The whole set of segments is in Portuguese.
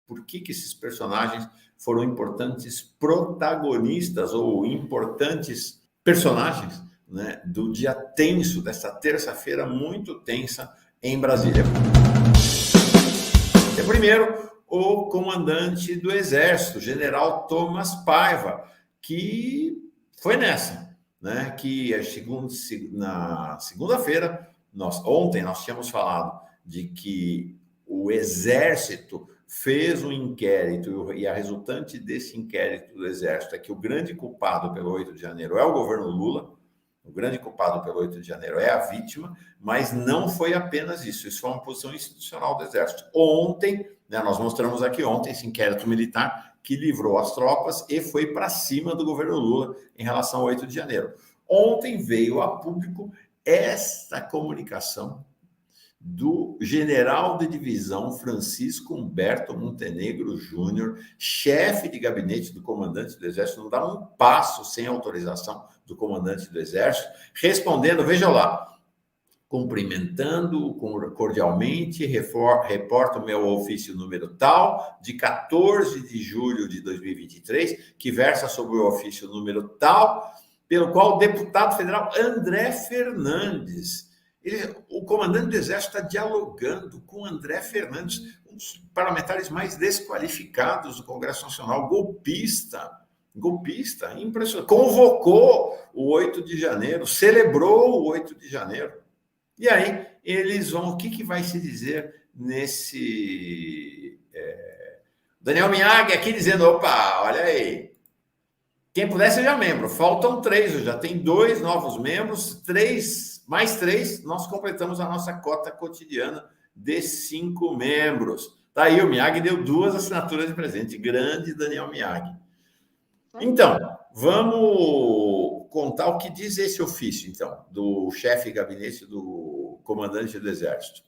por que esses personagens foram importantes protagonistas ou importantes personagens, né, do dia tenso, dessa terça-feira muito tensa em Brasília. Primeiro, o comandante do Exército, general Thomas Paiva, que foi nessa, né? Que na segunda-feira, ontem nós tínhamos falado de que o Exército fez um inquérito e a resultante desse inquérito do Exército é que o grande culpado pelo 8 de janeiro é o governo Lula. O grande culpado pelo 8 de janeiro é a vítima, mas não foi apenas isso. Isso foi uma posição institucional do Exército. Ontem, né, nós mostramos aqui ontem esse inquérito militar que livrou as tropas e foi para cima do governo Lula em relação ao 8 de janeiro. Ontem veio a público esta comunicação do general de divisão Francisco Humberto Montenegro Júnior, chefe de gabinete do comandante do Exército, não dá um passo sem autorização do comandante do Exército, respondendo, veja lá, cumprimentando cordialmente, reporta o meu ofício número tal, de 14 de julho de 2023, que versa sobre o ofício número tal, pelo qual o deputado federal André Fernandes, o comandante do Exército está dialogando com André Fernandes, um dos parlamentares mais desqualificados do Congresso Nacional, golpista, impressionante. Convocou o 8 de janeiro, celebrou o 8 de janeiro. E aí, eles vão... O que vai se dizer nesse... Daniel Miag aqui dizendo, opa, olha aí, quem puder seja membro. Faltam 3, já tem 2 novos membros, mais 3, nós completamos a nossa cota cotidiana de 5 membros. Tá aí, o Miag deu 2 assinaturas de presente. Grande Daniel Miag. Então, vamos contar o que diz esse ofício, então, do chefe de gabinete do comandante do Exército.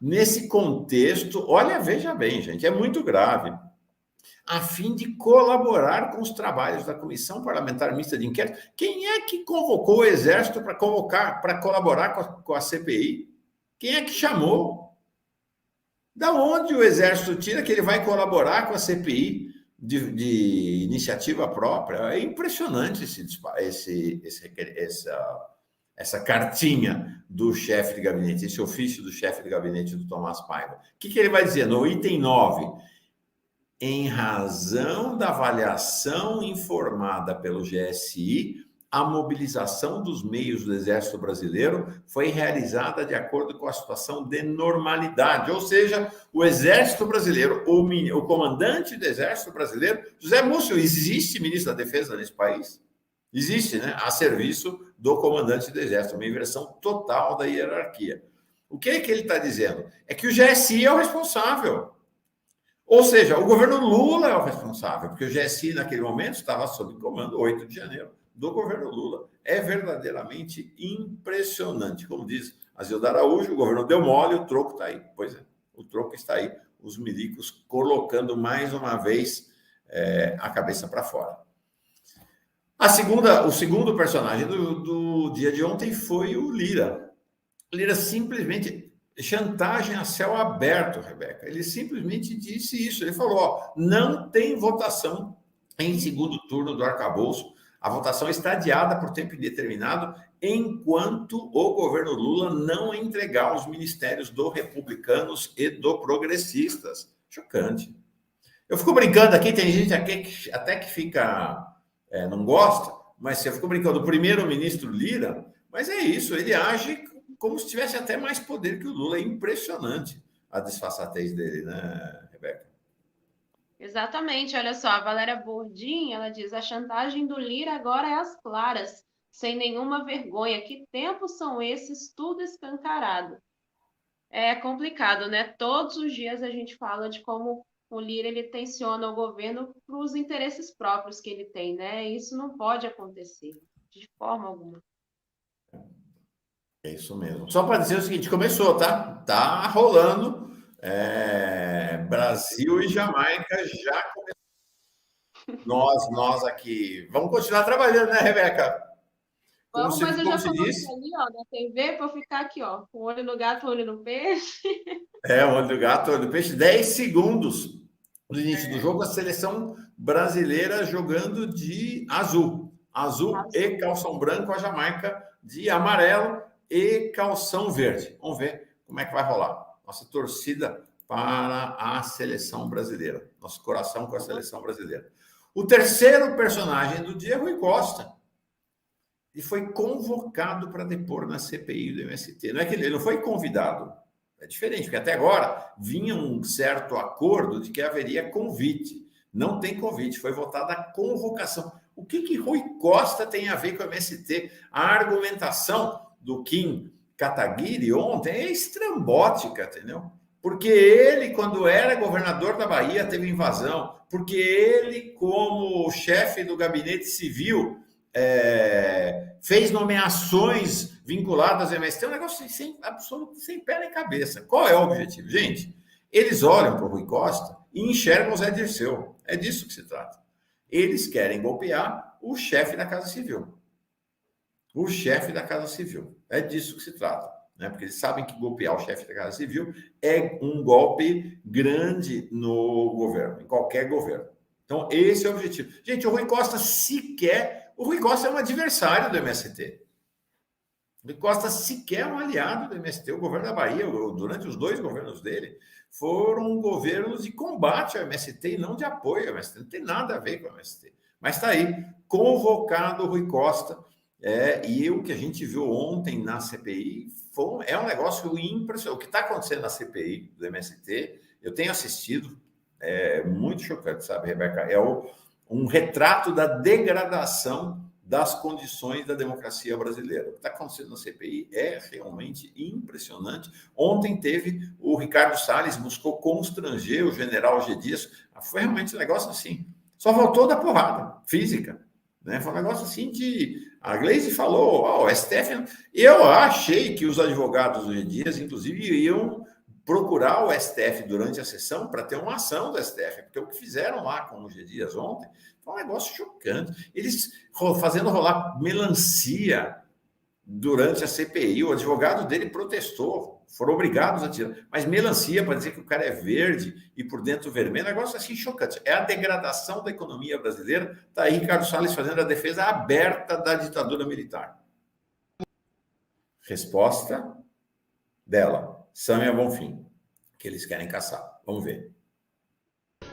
Nesse contexto, olha, veja bem, gente, é muito grave. A fim de colaborar com os trabalhos da Comissão Parlamentar Mista de Inquérito. Quem é que convocou o Exército para colaborar com a CPI? Quem é que chamou? Da onde o Exército tira que ele vai colaborar com a CPI de iniciativa própria? É impressionante essa cartinha do chefe de gabinete, esse ofício do chefe de gabinete do Tomás Paiva. O que ele vai dizer? No item 9... Em razão da avaliação informada pelo GSI, a mobilização dos meios do Exército Brasileiro foi realizada de acordo com a situação de normalidade, ou seja, o Exército Brasileiro, o comandante do Exército Brasileiro, José Múcio, existe ministro da Defesa nesse país? Existe, né? A serviço do comandante do Exército, uma inversão total da hierarquia. O que é que ele está dizendo? É que o GSI é o responsável. Ou seja, o governo Lula é o responsável, porque o GSI, naquele momento, estava sob comando, 8 de janeiro, do governo Lula. É verdadeiramente impressionante. Como diz a Zilda Araújo, o governo deu mole, o troco está aí. Pois é, o troco está aí. Os milicos colocando mais uma vez a cabeça para fora. O segundo personagem do dia de ontem foi o Lira. Lira simplesmente... Chantagem a céu aberto, Rebeca. Ele simplesmente disse isso. Ele falou, não tem votação em segundo turno do arcabouço. A votação está adiada por tempo indeterminado enquanto o governo Lula não entregar os ministérios do Republicanos e do Progressistas. Chocante. Eu fico brincando aqui, tem gente aqui até que fica... não gosta, mas eu fico brincando do primeiro-ministro Lira, mas é isso, ele age... como se tivesse até mais poder que o Lula. É impressionante a disfarçatez dele, né, Rebeca? Exatamente, olha só, a Valéria Bordim, ela diz, a chantagem do Lira agora é às claras, sem nenhuma vergonha. Que tempos são esses, tudo escancarado. É complicado, né? Todos os dias a gente fala de como o Lira, ele tensiona o governo para os interesses próprios que ele tem, né? Isso não pode acontecer, de forma alguma. É isso mesmo. Só para dizer o seguinte, começou, tá? Tá rolando. Brasil e Jamaica já começou. Nós aqui. Vamos continuar trabalhando, né, Rebeca? Vamos, mas eu já coloquei ali, ó, na TV, para ficar aqui, ó, com o olho no gato, olho no peixe. O olho do gato, olho do peixe, 10 segundos. No início do jogo, a seleção brasileira jogando de azul. Azul e calção branco, a Jamaica de amarelo e calção verde. Vamos ver como é que vai rolar. Nossa torcida para a seleção brasileira. Nosso coração com a seleção brasileira. O terceiro personagem do dia é Rui Costa. Ele foi convocado para depor na CPI do MST. Não é que ele não foi convidado. É diferente, porque até agora vinha um certo acordo de que haveria convite. Não tem convite, foi votada a convocação. O que Rui Costa tem a ver com o MST? A argumentação do Kim Kataguiri ontem é estrambótica, entendeu? Porque ele, quando era governador da Bahia, teve invasão. Porque ele, como chefe do gabinete civil, fez nomeações vinculadas ao MST. É um negócio sem pé nem cabeça. Qual é o objetivo? Gente, eles olham para o Rui Costa e enxergam o Zé Dirceu. É disso que se trata. Eles querem golpear o chefe da Casa Civil. O chefe da Casa Civil. É disso que se trata. Né? Porque eles sabem que golpear o chefe da Casa Civil é um golpe grande no governo, em qualquer governo. Então, esse é o objetivo. Gente, o Rui Costa O Rui Costa é um adversário do MST. O Rui Costa sequer é um aliado do MST. O governo da Bahia, durante os 2 governos dele, foram governos de combate ao MST e não de apoio ao MST. Não tem nada a ver com o MST. Mas está aí, convocado o Rui Costa. E o que a gente viu ontem na CPI é um negócio impressionante. O que está acontecendo na CPI do MST, eu tenho assistido, é muito chocante, sabe, Rebeca? Um retrato da degradação das condições da democracia brasileira. O que está acontecendo na CPI é realmente impressionante. Ontem teve o Ricardo Salles, buscou constranger o general G. Dias. Foi realmente um negócio assim. Só faltou da porrada física. Né? Foi um negócio assim de... A Gleisi falou, o STF... Eu achei que os advogados do G. Dias, inclusive, iam procurar o STF durante a sessão para ter uma ação do STF, porque o que fizeram lá com o G. Dias ontem foi um negócio chocante. Eles fazendo rolar melancia durante a CPI, o advogado dele protestou, foram obrigados a tirar, mas melancia para dizer que o cara é verde e por dentro vermelho, é um negócio assim chocante. É a degradação da economia brasileira. Está aí Ricardo Salles fazendo a defesa aberta da ditadura militar. Resposta dela, Sâmia Bonfim, que eles querem caçar. Vamos ver.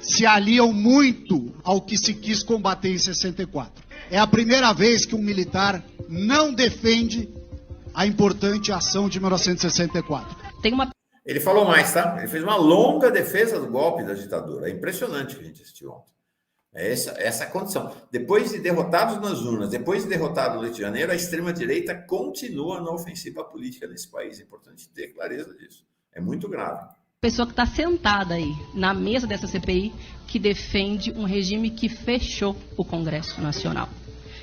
Se aliam muito ao que se quis combater em 64. É a primeira vez que um militar não defende a importante ação de 1964. Ele falou mais, tá? Ele fez uma longa defesa do golpe da ditadura. É impressionante o que a gente assistiu ontem. É essa condição. Depois de derrotados nas urnas, depois de derrotado no Rio de Janeiro, a extrema-direita continua na ofensiva política nesse país. É importante ter clareza disso. É muito grave. Pessoa que está sentada aí na mesa dessa CPI que defende um regime que fechou o Congresso Nacional.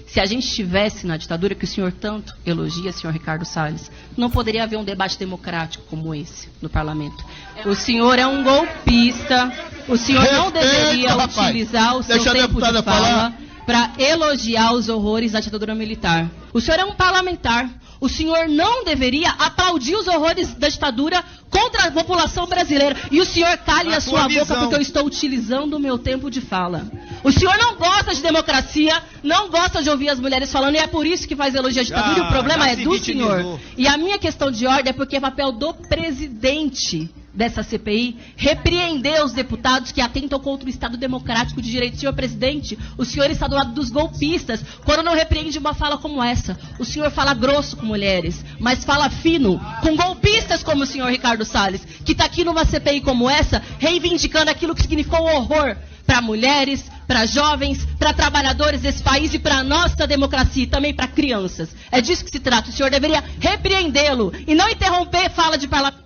Se a gente estivesse na ditadura que o senhor tanto elogia, senhor Ricardo Salles, não poderia haver um debate democrático como esse no parlamento. O senhor é um golpista, o senhor não deveria utilizar o seu tempo de fala para elogiar os horrores da ditadura militar. O senhor é um parlamentar. O senhor não deveria aplaudir os horrores da ditadura contra a população brasileira. E o senhor cale a sua boca porque eu estou utilizando o meu tempo de fala. O senhor não gosta de democracia, não gosta de ouvir as mulheres falando, e é por isso que faz elogio à ditadura, e o problema é do senhor. E a minha questão de ordem é porque é papel do presidente dessa CPI repreender os deputados que atentam contra o Estado Democrático de Direito. Senhor presidente, o senhor está do lado dos golpistas quando não repreende uma fala como essa. O senhor fala grosso com mulheres, mas fala fino com golpistas como o senhor Ricardo Salles, que está aqui numa CPI como essa, reivindicando aquilo que significou horror para mulheres, para jovens, para trabalhadores desse país e para a nossa democracia e também para crianças. É disso que se trata. O senhor deveria repreendê-lo e não interromper fala de parlamentar.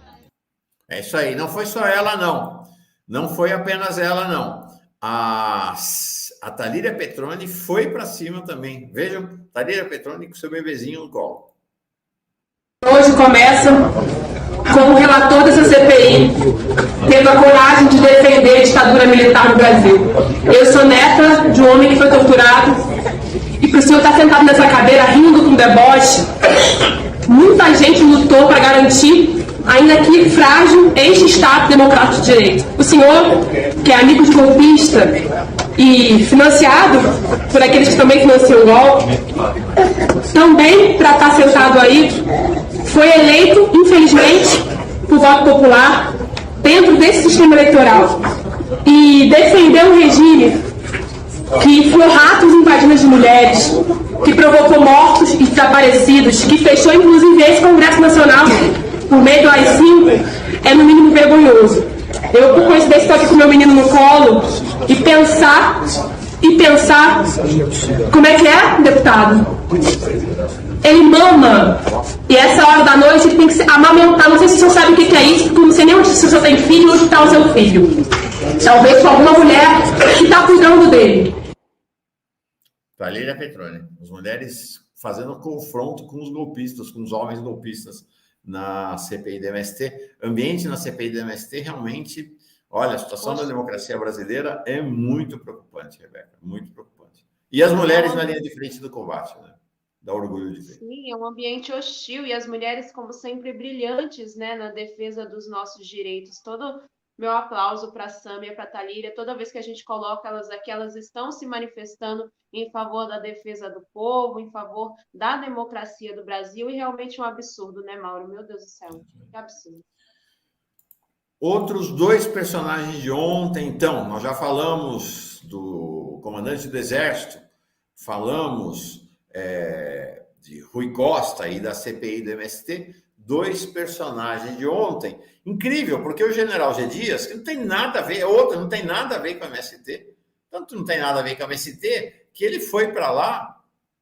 É isso aí, não foi só ela, não. Não foi apenas ela, não. A Thalíria Petroni foi para cima também. Vejam, Thalíria Petroni com seu bebezinho no colo. Hoje começa com o relator dessa CPI tendo a coragem de defender a ditadura militar no Brasil. Eu sou neta de um homem que foi torturado e para o senhor estar sentado nessa cadeira rindo com deboche, muita gente lutou para garantir, ainda que frágil, este Estado democrático de direito. O senhor que é amigo de golpista e financiado por aqueles que também financiam o golpe, também para estar sentado aí, foi eleito, infelizmente, por voto popular, dentro desse sistema eleitoral. E defendeu um regime que enfiou ratos invadindo as mulheres, que provocou mortos e desaparecidos, que fechou inclusive esse Congresso Nacional por meio do AI-5, é no mínimo vergonhoso. Eu, por coincidência, estou aqui com meu menino no colo e pensar, como é que é, deputado? Ele mama, e essa hora da noite ele tem que se amamentar. Não sei se o senhor sabe o que é isso, porque eu não sei nem onde se o senhor tem filho ou onde está o seu filho. Talvez com alguma mulher que está cuidando dele. Valéria Petroni, as mulheres fazendo confronto com os golpistas, com os homens golpistas na CPI do MST. Ambiente na CPI do MST realmente, olha, a situação da democracia brasileira é muito preocupante, Rebeca, muito preocupante. E as mulheres na linha de frente do combate, né? Dá orgulho de ver. Sim, é um ambiente hostil e as mulheres, como sempre, brilhantes, né, na defesa dos nossos direitos. Todo meu aplauso para a Sâmia, para a Talíria, toda vez que a gente coloca elas aqui, elas estão se manifestando em favor da defesa do povo, em favor da democracia do Brasil, e realmente um absurdo, né, Mauro? Meu Deus do céu, que absurdo. Outros dois personagens de ontem, então, nós já falamos do comandante do Exército, falamos de Rui Costa e da CPI do MST, dois personagens de ontem. Incrível, porque o general G. Dias, que não tem nada a ver, não tem nada a ver com a MST, tanto não tem nada a ver com a MST, que ele foi para lá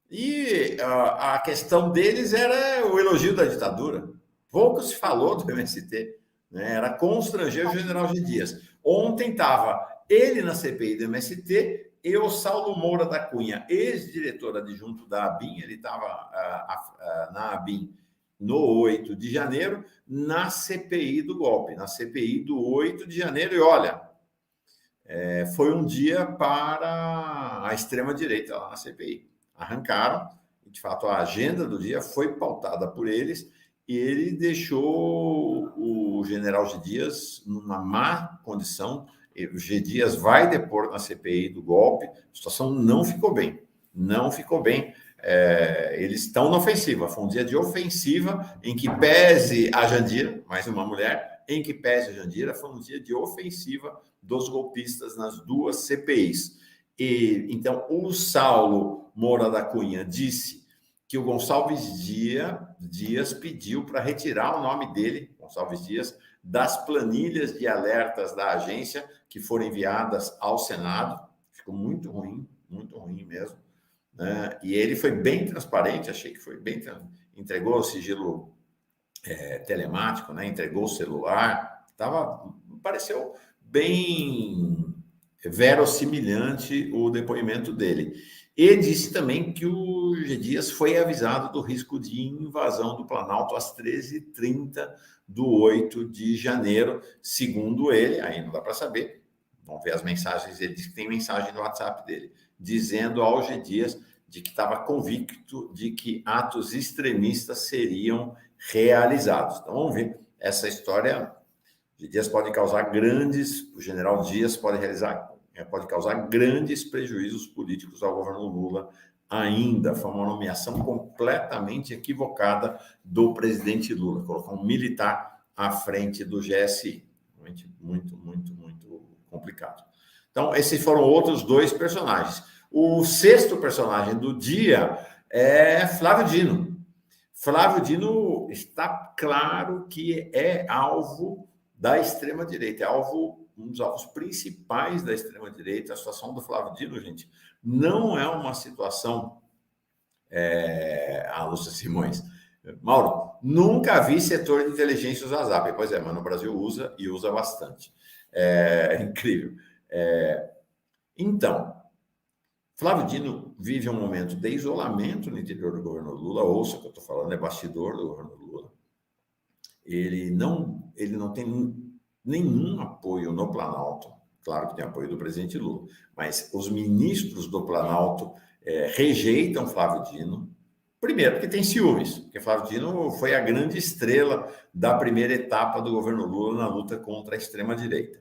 e a questão deles era o elogio da ditadura. Pouco se falou do MST, né? Era constranger o general G. Dias. Ontem estava ele na CPI do MST e o Saulo Moura da Cunha, ex-diretor adjunto da ABIN, ele estava na ABIN no 8 de janeiro, na CPI do golpe, na CPI do 8 de janeiro. E olha, foi um dia para a extrema-direita lá na CPI. Arrancaram, e de fato a agenda do dia foi pautada por eles, e ele deixou o general G. Dias numa má condição. O G. Dias vai depor na CPI do golpe, a situação não ficou bem, não ficou bem. Eles estão na ofensiva, foi um dia de ofensiva, em que pese a Jandira, mais uma mulher, em que pese a Jandira, foi um dia de ofensiva dos golpistas nas duas CPIs. E então o Saulo Moura da Cunha disse que o Gonçalves Dias pediu para retirar o nome dele, Gonçalves Dias, das planilhas de alertas da agência que foram enviadas ao Senado. Ficou muito ruim mesmo, né? E ele foi bem transparente, achei que foi bem, entregou o sigilo telemático, né? Entregou o celular, pareceu bem verossimilhante o depoimento dele. E disse também que o G. Dias foi avisado do risco de invasão do Planalto às 13h30 do 8 de janeiro, segundo ele, aí não dá para saber, vamos ver as mensagens, ele disse que tem mensagem no WhatsApp dele, dizendo ao G. Dias de que estava convicto de que atos extremistas seriam realizados. Então vamos ver, essa história, G. Dias pode causar o general Dias pode causar grandes prejuízos políticos ao governo Lula ainda. Foi uma nomeação completamente equivocada do presidente Lula, colocar um militar à frente do GSI. Muito complicado. Então, esses foram outros dois personagens. O sexto personagem do dia é Flávio Dino. Flávio Dino está claro que é alvo da extrema-direita, é um dos alvos principais da extrema-direita. A situação do Flávio Dino, gente, não é uma situação... A Lúcia Simões. Mauro, nunca vi setor de inteligência usar Zap. Pois é, mas no Brasil usa e usa bastante. É incrível. Então, Flávio Dino vive um momento de isolamento no interior do governo Lula. Ouça o que eu estou falando, é bastidor do governo Lula. Ele não tem nenhum apoio no Planalto. Claro que tem apoio do presidente Lula, mas os ministros do Planalto rejeitam Flávio Dino. Primeiro, porque tem ciúmes, porque Flávio Dino foi a grande estrela da primeira etapa do governo Lula na luta contra a extrema-direita.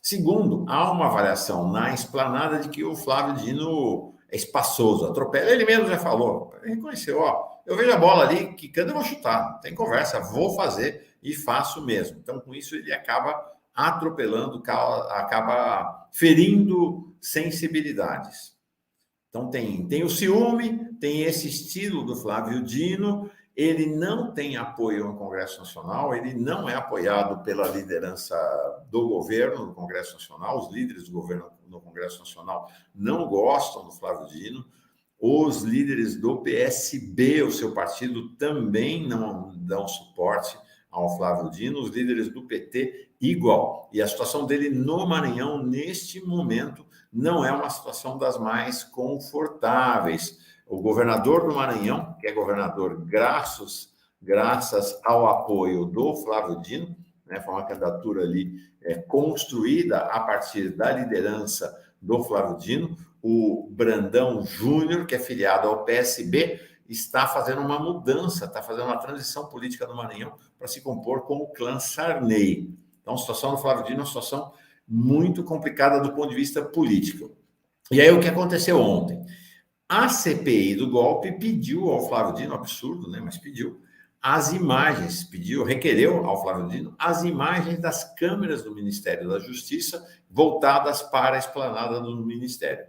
Segundo, há uma avaliação na esplanada de que o Flávio Dino é espaçoso, atropela. Ele mesmo já falou, ele reconheceu, eu vejo a bola ali, quicando, eu vou chutar, não tem conversa, vou fazer e faço mesmo. Então, com isso, ele acaba atropelando, acaba ferindo sensibilidades. Então, tem o ciúme, tem esse estilo do Flávio Dino, ele não tem apoio no Congresso Nacional, ele não é apoiado pela liderança do governo no Congresso Nacional, os líderes do governo no Congresso Nacional não gostam do Flávio Dino, os líderes do PSB, o seu partido, também não dão suporte ao Flávio Dino, os líderes do PT igual. E a situação dele no Maranhão, neste momento, não é uma situação das mais confortáveis. O governador do Maranhão, que é governador graças ao apoio do Flávio Dino, né, foi uma candidatura ali construída a partir da liderança do Flávio Dino, o Brandão Júnior, que é filiado ao PSB, está fazendo uma mudança, está fazendo uma transição política no Maranhão para se compor com o clã Sarney. Então, a situação do Flávio Dino é uma situação muito complicada do ponto de vista político. E aí, o que aconteceu ontem? A CPI do golpe pediu ao Flávio Dino, absurdo, né? Mas pediu as imagens, requereu ao Flávio Dino as imagens das câmeras do Ministério da Justiça voltadas para a esplanada do Ministério.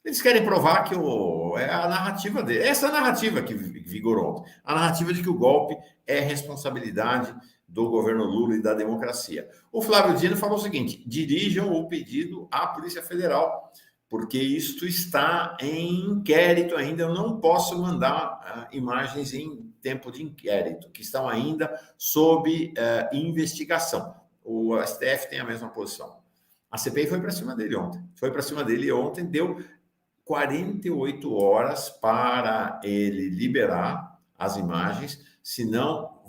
Eles querem provar que é a narrativa dele, essa narrativa que vigorou ontem, a narrativa de que o golpe é responsabilidade do governo Lula e da democracia. O Flávio Dino falou o seguinte: dirijam o pedido à Polícia Federal, porque isto está em inquérito ainda, eu não posso mandar imagens em tempo de inquérito, que estão ainda sob investigação. O STF tem a mesma posição. A CPI foi para cima dele ontem, deu 48 horas para ele liberar as imagens, senão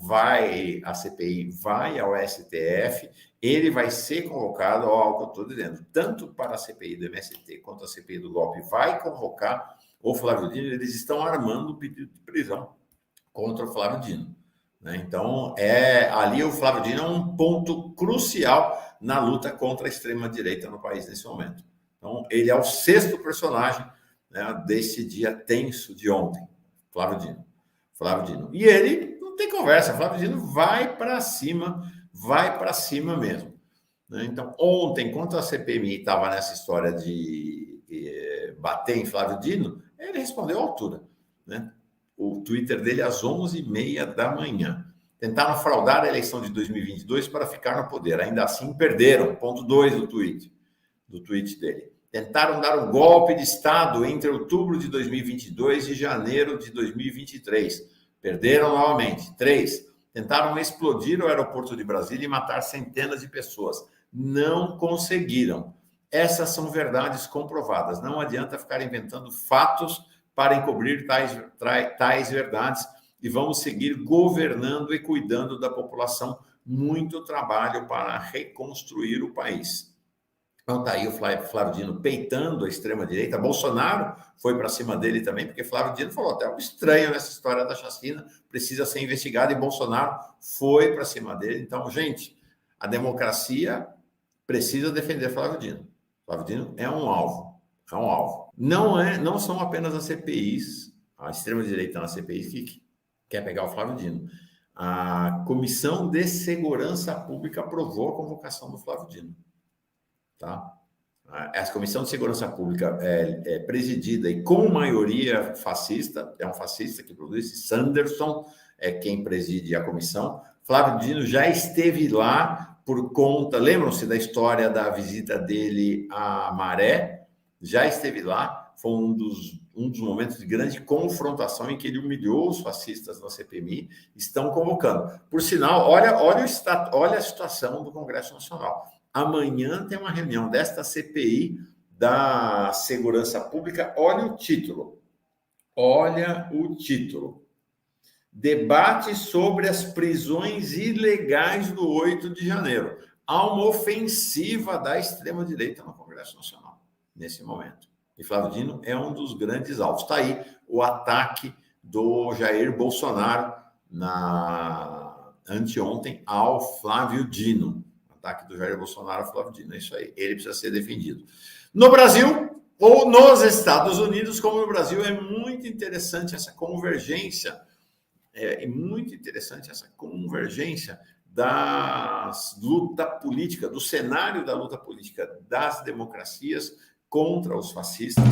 a CPI vai ao STF, ele vai ser convocado, ao que eu estou dizendo, tanto para a CPI do MST quanto a CPI do golpe, vai convocar o Flávio Dino, eles estão armando o pedido de prisão contra o Flávio Dino. Né? Então, ali o Flávio Dino é um ponto crucial na luta contra a extrema-direita no país nesse momento. Então, ele é o 6º personagem, né, desse dia tenso de ontem, Flávio Dino. E ele não tem conversa, Flávio Dino vai para cima mesmo. Né? Então, ontem, enquanto a CPMI estava nessa história de bater em Flávio Dino, ele respondeu à altura. Né? O Twitter dele às 11h30 da manhã. Tentaram fraudar a eleição de 2022 para ficar no poder. Ainda assim, perderam. Ponto 2 do tweet dele. Tentaram dar um golpe de Estado entre outubro de 2022 e janeiro de 2023. Perderam novamente. 3. Tentaram explodir o aeroporto de Brasília e matar centenas de pessoas. Não conseguiram. Essas são verdades comprovadas. Não adianta ficar inventando fatos para encobrir tais verdades e vamos seguir governando e cuidando da população. Muito trabalho para reconstruir o país. Então está aí o Flávio Dino peitando a extrema-direita. Bolsonaro foi para cima dele também, porque Flávio Dino falou até algo estranho nessa história da chacina, precisa ser investigado, e Bolsonaro foi para cima dele. Então, gente, a democracia precisa defender Flávio Dino. Flávio Dino é um alvo. Não são apenas as CPIs, a extrema-direita nas CPIs que quer pegar o Flávio Dino. A Comissão de Segurança Pública aprovou a convocação do Flávio Dino. Tá? Essa Comissão de Segurança Pública é presidida e com maioria fascista, é um fascista que produz, Sanderson é quem preside a comissão. Flávio Dino já esteve lá por conta, lembram-se da história da visita dele à Maré? Já esteve lá, foi um dos momentos de grande confrontação em que ele humilhou os fascistas na CPMI, estão convocando. Por sinal, olha a situação do Congresso Nacional. Amanhã tem uma reunião desta CPI da Segurança Pública. Olha o título. Debate sobre as prisões ilegais do 8 de janeiro. Há uma ofensiva da extrema-direita no Congresso Nacional, nesse momento. E Flávio Dino é um dos grandes alvos. Está aí o ataque do Jair Bolsonaro anteontem ao Flávio Dino. ataque do Jair Bolsonaro a Flávio Dino. É isso aí, ele precisa ser defendido. No Brasil, ou nos Estados Unidos, como no Brasil, é muito interessante essa convergência, da luta política, do cenário da luta política das democracias contra os fascistas.